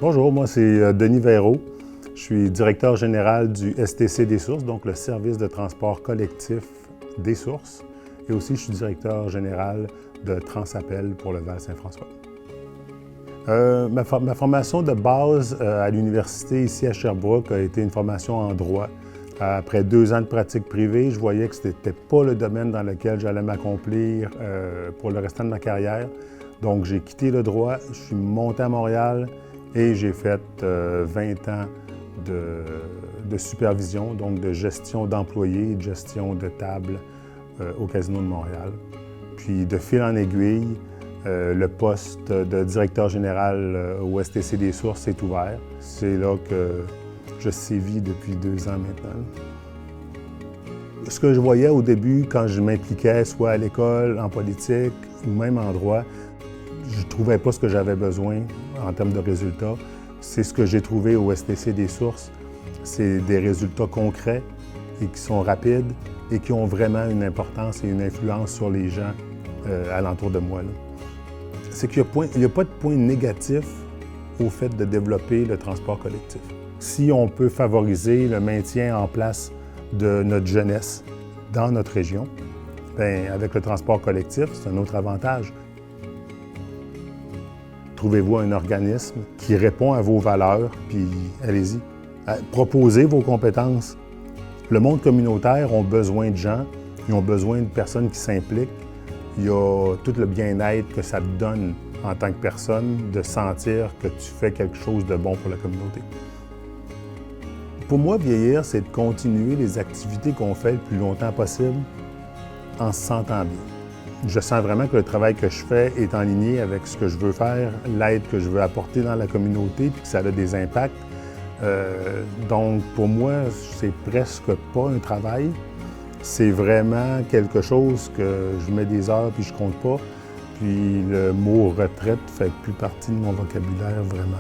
Bonjour, moi c'est Denis Veyraud. Je suis directeur général du STC des Sources, donc le service de transport collectif des Sources. Et aussi, je suis directeur général de Transappel pour le Val-Saint-François. Ma formation de base à l'université ici à Sherbrooke a été une formation en droit. Après 2 ans de pratique privée, je voyais que ce n'était pas le domaine dans lequel j'allais m'accomplir pour le restant de ma carrière. Donc, j'ai quitté le droit, je suis monté à Montréal et j'ai fait 20 ans de supervision, donc de gestion d'employés et de gestion de table au Casino de Montréal. Puis, de fil en aiguille, le poste de directeur général au STC des Sources s'est ouvert. C'est là que je sévis depuis 2 ans maintenant. Ce que je voyais au début, quand je m'impliquais, soit à l'école, en politique ou même en droit, je ne trouvais pas ce que j'avais besoin en termes de résultats. C'est ce que j'ai trouvé au STC des Sources. C'est des résultats concrets et qui sont rapides et qui ont vraiment une importance et une influence sur les gens alentour de moi. C'est qu'il n'y a pas de point négatif au fait de développer le transport collectif. Si on peut favoriser le maintien en place de notre jeunesse dans notre région, bien, avec le transport collectif, c'est un autre avantage. Trouvez-vous un organisme qui répond à vos valeurs, puis allez-y. Proposez vos compétences. Le monde communautaire a besoin de gens, ils ont besoin de personnes qui s'impliquent. Il y a tout le bien-être que ça te donne en tant que personne de sentir que tu fais quelque chose de bon pour la communauté. Pour moi, vieillir, c'est de continuer les activités qu'on fait le plus longtemps possible en se sentant bien. Je sens vraiment que le travail que je fais est en ligne avec ce que je veux faire, l'aide que je veux apporter dans la communauté, puis que ça a des impacts. Donc, pour moi, c'est presque pas un travail. C'est vraiment quelque chose que je mets des heures puis je compte pas. Puis le mot retraite fait plus partie de mon vocabulaire vraiment.